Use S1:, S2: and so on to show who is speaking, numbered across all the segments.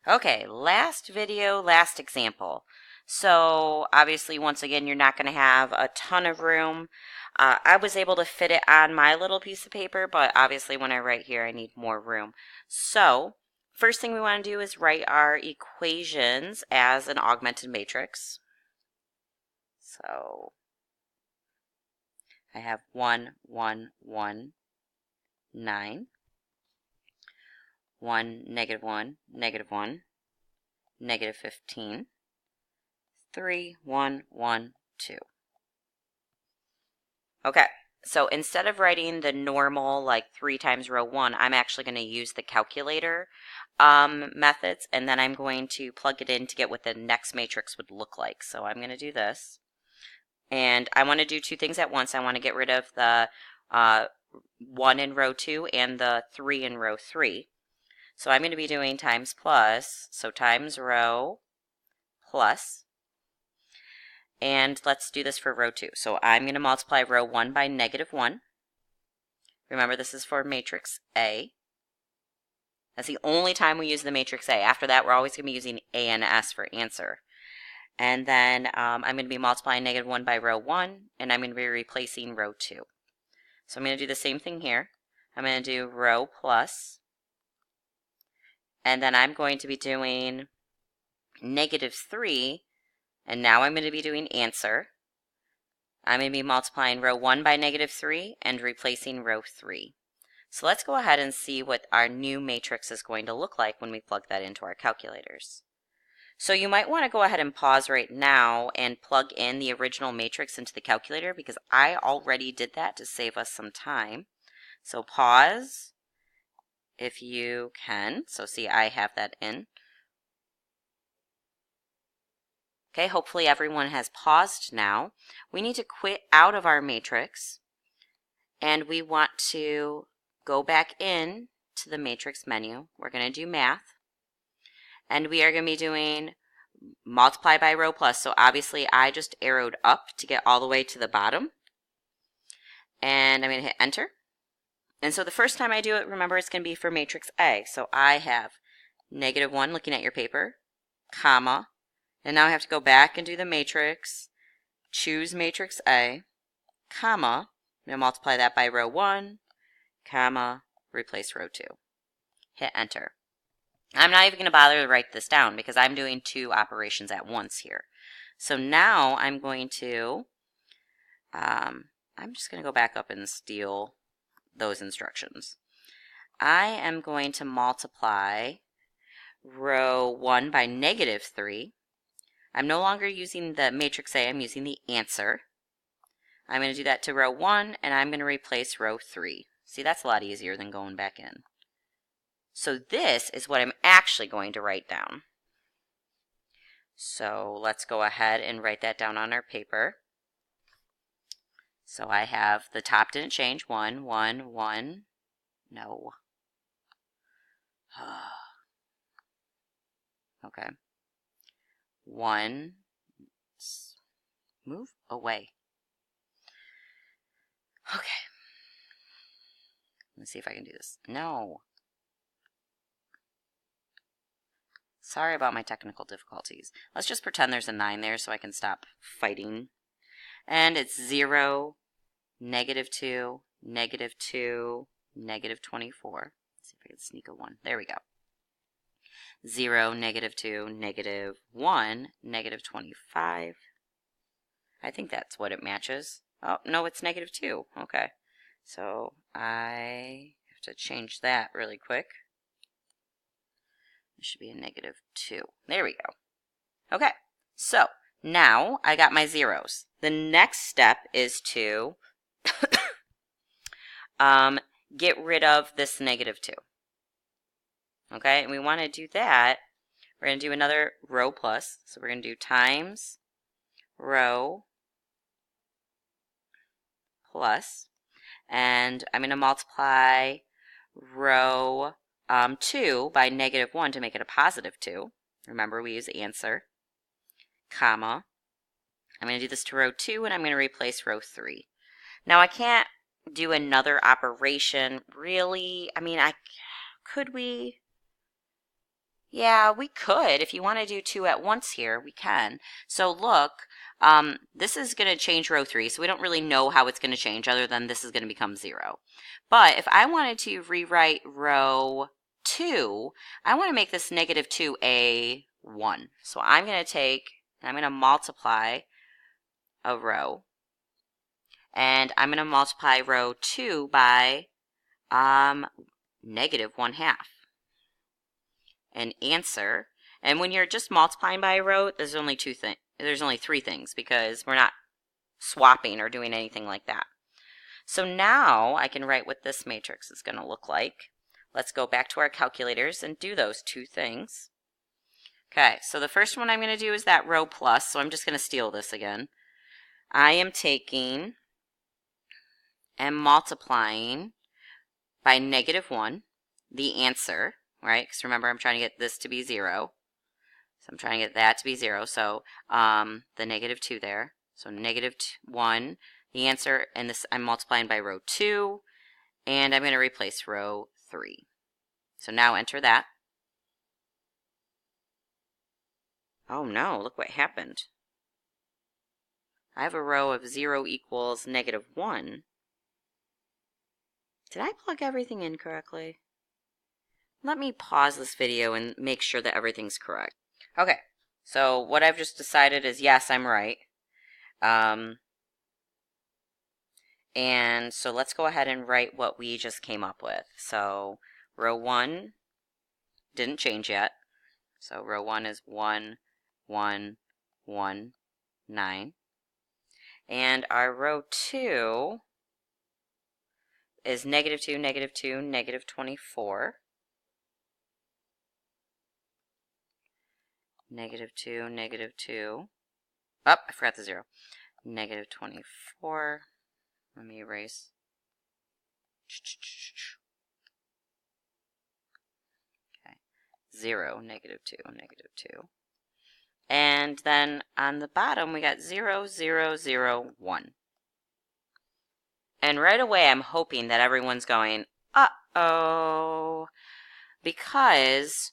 S1: Okay, last video, last example. So obviously, once again, you're not going to have a ton of room. I was able to fit it on my little piece of paper, but obviously when I write here, I need more room. So first thing we want to do is write our equations as an augmented matrix. So I have 1, 1, 1, 9, 1, negative 1, negative 1, negative 15, 3, 1, 1, 2. Okay, so instead of writing the normal like 3 times row 1, I'm actually going to use the calculator methods, and then I'm going to plug it in to get what the next matrix would look like. So I'm going to do this. And I want to do two things at once. I want to get rid of the 1 in row 2 and the 3 in row 3. So I'm going to be doing times plus, so times row plus. And let's do this for row 2. So I'm going to multiply row 1 by negative 1. Remember, this is for matrix A. That's the only time we use the matrix A. After that, we're always going to be using A and S for answer. And then I'm going to be multiplying negative 1 by row 1, and I'm going to be replacing row 2. So I'm going to do the same thing here. I'm going to do row plus, and then I'm going to be doing negative 3, and now I'm going to be doing answer. I'm going to be multiplying row 1 by negative 3 and replacing row 3. So let's go ahead and see what our new matrix is going to look like when we plug that into our calculators. So you might want to go ahead and pause right now and plug in the original matrix into the calculator, because I already did that to save us some time. So pause if you can. So see, I have that in. Okay, hopefully everyone has paused now. We need to quit out of our matrix, and we want to go back in to the matrix menu. We're going to do math, and we are going to be doing multiply by row plus. So obviously I just arrowed up to get all the way to the bottom, and I'm going to hit enter. And so the first time I do it, remember, it's going to be for matrix A. So I have negative 1, looking at your paper, comma, and now I have to go back and do the matrix, choose matrix A, comma, I'm going to multiply that by row 1, comma, replace row 2. Hit enter. I'm not even going to bother to write this down because I'm doing two operations at once here. So now I'm going to, I'm just going to go back up and steal those instructions. I am going to multiply row 1 by negative 3. I'm no longer using the matrix A, I'm using the answer. I'm going to do that to row 1, and I'm going to replace row 3. See, that's a lot easier than going back in. So this is what I'm actually going to write down. So let's go ahead and write that down on our paper. So I have, the top didn't change, 1, 1, 1, no. Okay. 1, move away. Okay. Let's see if I can do this. No. Sorry about my technical difficulties. Let's just pretend there's a 9 there so I can stop fighting. And it's 0, negative 2, negative 2, negative 24. Let's see if I can sneak a 1. There we go. 0, negative 2, negative 1, negative 25. I think that's what it matches. Oh, no, it's negative 2. Okay. So I have to change that really quick. It should be a negative 2. There we go. Okay, so now I got my zeros. The next step is to get rid of this negative 2. Okay, and we want to do that. We're going to do another row plus. So we're going to do times row plus. And I'm going to multiply row 2 by negative 1 to make it a positive 2. Remember, we use answer, comma. I'm going to do this to row 2, and I'm going to replace row 3. Now, I can't do another operation, really. I mean, could we? Yeah, we could. If you want to do 2 at once here, we can. So look, this is going to change row 3, so we don't really know how it's going to change other than this is going to become 0. But if I wanted to rewrite row 2, I want to make this negative 2 a 1. So I'm going to multiply a row. And I'm going to multiply row 2 by negative 1/2. And answer. And when you're just multiplying by a row, there's only 3 things because we're not swapping or doing anything like that. So now I can write what this matrix is going to look like. Let's go back to our calculators and do those 2 things. Okay, so the first one I'm going to do is that row plus, so I'm just going to steal this again. I am taking and multiplying by negative 1 the answer, right? Because remember, I'm trying to get this to be 0. So I'm trying to get that to be 0. So the negative 2 there. So negative 1, the answer, and this I'm multiplying by row 2, and I'm going to replace row 3. So now enter that. Oh no, look what happened. I have a row of 0 equals negative 1. Did I plug everything in correctly? Let me pause this video and make sure that everything's correct. Okay, so what I've just decided is yes, I'm right. And so let's go ahead and write what we just came up with. So row 1 didn't change yet. So row 1 is 1, 1, 1, 9. And our row 2 is negative 2, negative 2, negative 24. Negative 2, negative 2. Oh, I forgot the 0. Negative 24. Let me erase. Okay. 0, negative 2, negative 2. And then on the bottom, we got 0, 0, 0, 1. And right away, I'm hoping that everyone's going, uh-oh, because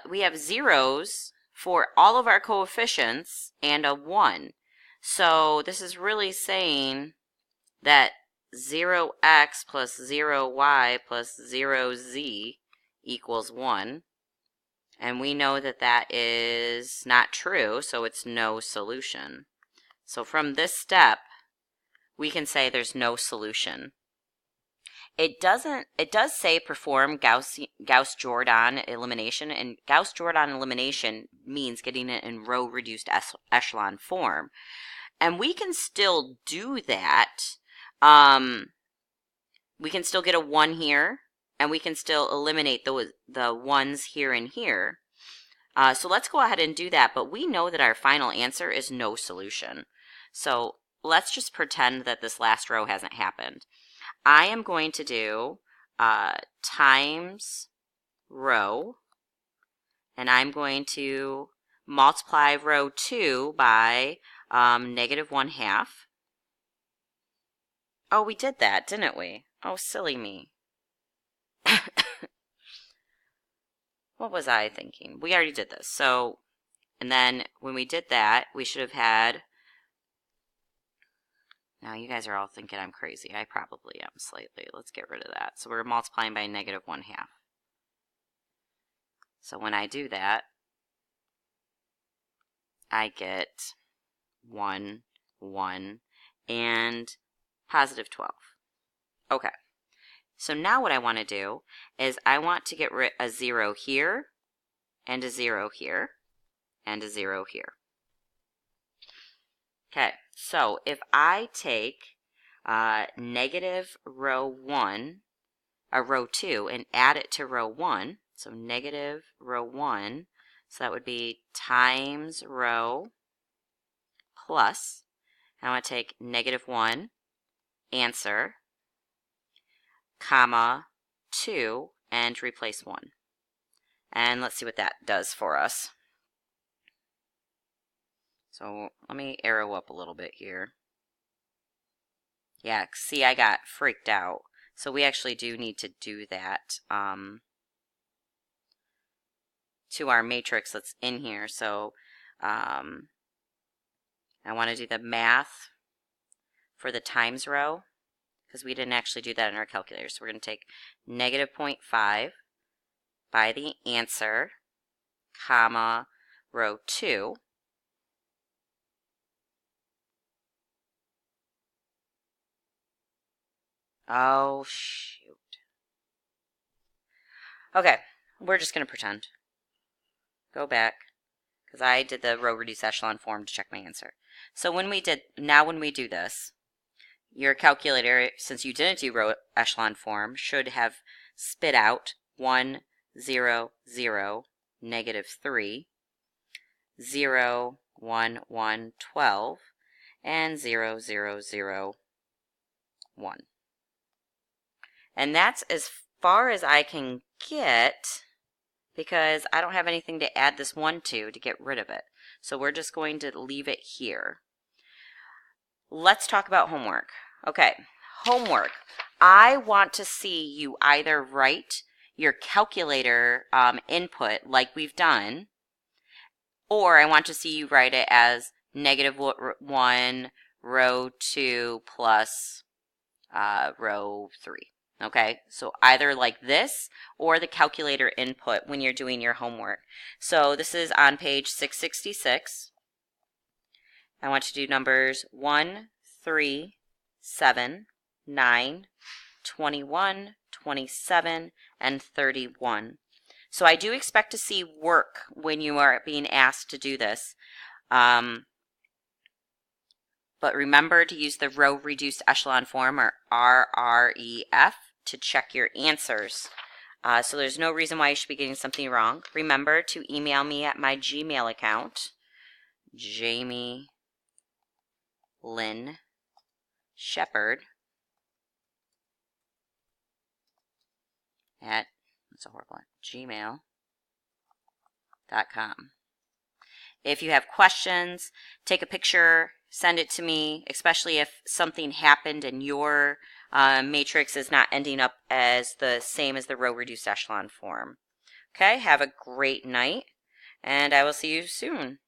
S1: we have zeros for all of our coefficients and a 1. So this is really saying that 0x plus 0y plus 0z equals 1. And we know that that is not true, so it's no solution. So from this step, we can say there's no solution. It does say perform Gauss-Jordan elimination, and Gauss-Jordan elimination means getting it in row reduced echelon form. And we can still do that. We can still get a 1 here, and we can still eliminate the ones here and here. So let's go ahead and do that, but we know that our final answer is no solution. So let's just pretend that this last row hasn't happened. I am going to do times row, and I'm going to multiply row 2 by negative 1/2. Oh, we did that, didn't we? Oh, silly me. What was I thinking? We already did this. So, and then when we did that, we should have had... Now, you guys are all thinking I'm crazy. I probably am slightly. Let's get rid of that. So we're multiplying by negative 1/2. So when I do that, I get 1, 1, and positive 12. Okay. So now what I want to do is I want to get rid of a 0 here, and a 0 here, and a 0 here. Okay, so if I take negative row 1, row 2, and add it to row 1, so negative row 1, so that would be times row plus, I want to take negative 1, answer, comma, 2, and replace 1. And let's see what that does for us. So let me arrow up a little bit here. Yeah, see, I got freaked out. So we actually do need to do that to our matrix that's in here. So I want to do the math for the times row, because we didn't actually do that in our calculator. So we're going to take negative 0.5 by the answer, comma, row 2. Oh, shoot. Okay, we're just going to pretend. Go back, because I did the row reduced echelon form to check my answer. So when we do this, your calculator, since you didn't do row echelon form, should have spit out 1, 0, 0, negative 3, 0, 1, 1, 12, and 0, 0, 0, 1. And that's as far as I can get, because I don't have anything to add this 1 to get rid of it. So we're just going to leave it here. Let's talk about homework. Okay, homework. I want to see you either write your calculator input like we've done, or I want to see you write it as negative 1, row 2 plus row 3. Okay, so either like this or the calculator input when you're doing your homework. So this is on page 666. I want you to do numbers 1, 3, 7, 9, 21, 27, and 31. So I do expect to see work when you are being asked to do this. But remember to use the row reduced echelon form, or RREF, to check your answers. So there's no reason why you should be getting something wrong. Remember to email me at my Gmail account, Jamie Lynn Shepherd at gmail.com. If you have questions, take a picture, send it to me, especially if something happened and your matrix is not ending up as the same as the row reduced echelon form. Okay, have a great night, and I will see you soon.